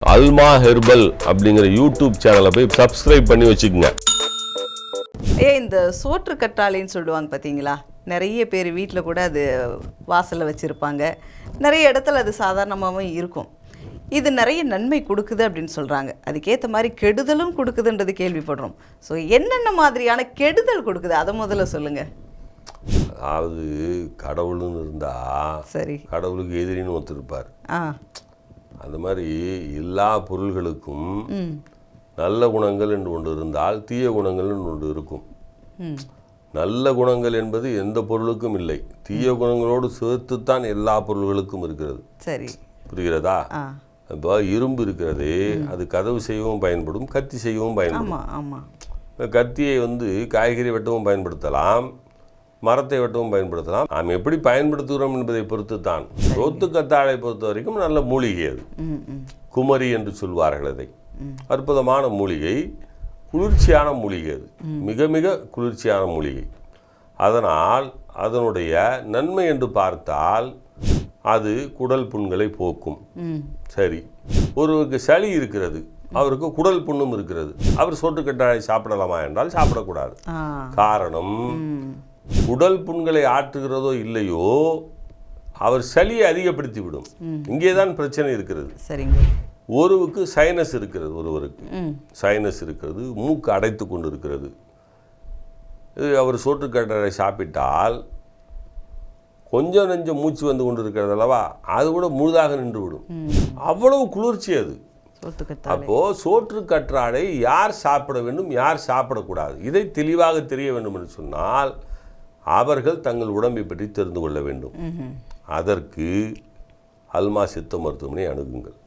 அல்மா herbal அப்படிங்கிற YouTube சேனலை போய் சப்ஸ்கிரைப் பண்ணி வச்சுக்கோங்க. இந்த சோற்று கற்றாழைன்னு சொல்லுவாங்க பார்த்தீங்களா, நிறைய பேர் வீட்டில் கூட அது வாசலில் வச்சுருப்பாங்க. நிறைய இடத்துல அது சாதாரணமாகவும் இருக்கும். இது நிறைய நன்மை கொடுக்குது அப்படின்னு சொல்கிறாங்க. அதுக்கேற்ற மாதிரி கெடுதலும் கொடுக்குதுன்றது கேள்விப்படுறோம். ஸோ என்னென்ன மாதிரியான கெடுதல் கொடுக்குது அதை முதல்ல சொல்லுங்கள். அதாவது கடவுள்னு இருந்தால் சரி, கடவுளுக்கு எதிரின்னு ஒருத்தருப்பார். அந்த மாதிரி எல்லா பொருள்களுக்கும் நல்ல குணங்கள் என்று ஒன்று இருந்தால் தீய குணங்கள் என்று ஒன்று இருக்கும். நல்ல குணங்கள் என்பது எந்த பொருளுக்கும் இல்லை, தீய குணங்களோடு சேர்த்துத்தான் எல்லா பொருள்களுக்கும் இருக்கிறது. சரி, புரிகிறதா? இப்போ இரும்பு இருக்கிறது, அது கதவு செய்யவும் பயன்படும், கத்தி செய்யவும் பயன்படும். கத்தியை காய்கறி வெட்டவும் பயன்படுத்தலாம், மரத்தை வெட்டவும் பயன்படுத்தலாம். நாம் எப்படி பயன்படுத்துகிறோம் என்பதை பொறுத்து தான். சோத்து கத்தாழை பொறுத்த வரைக்கும் நல்ல மூலிகை. அது குமரி என்று சொல்வார்கள். அதை அற்புதமான மூலிகை, குளிர்ச்சியான மூலிகை. அது மிக மிக குளிர்ச்சியான மூலிகை. அதனால் அதனுடைய நன்மை என்று பார்த்தால் அது குடல் புண்களை போக்கும். சரி, ஒருவருக்கு சளி இருக்கிறது, அவருக்கு குடல் புண்ணும் இருக்கிறது, அவர் சோற்று கற்றாழை சாப்பிடலாமா என்றால் சாப்பிடக்கூடாது. காரணம், உடல் புண்களை ஆற்றுகிறதோ இல்லையோ அவர் சளியை அதிகப்படுத்தி விடும். இங்கேதான் பிரச்சனை இருக்கிறது. ஒருவருக்கு சைனஸ் இருக்கிறது, ஒருவருக்கு சைனஸ் இருக்கிறது, மூக்கு அடைத்து கொண்டு இருக்கிறது. அவர் சோற்றுக்கற்றாழை சாப்பிட்டால் கொஞ்சம் நெஞ்சம் மூச்சு வந்து கொண்டு இருக்கிறது அல்லவா, அது கூட முழுதாக நின்று விடும். அவ்வளவு குளிர்ச்சி அது. அப்போ சோற்று கற்றாழை யார் சாப்பிட வேண்டும், யார் சாப்பிடக்கூடாது, இதை தெளிவாக தெரிய வேண்டும் என்று சொன்னால் அவர்கள் தங்கள் உடம்பை பற்றி தெரிந்து கொள்ள வேண்டும். அதற்கு அல்மா சித்த மருத்துவமனை அணுகுங்கள்.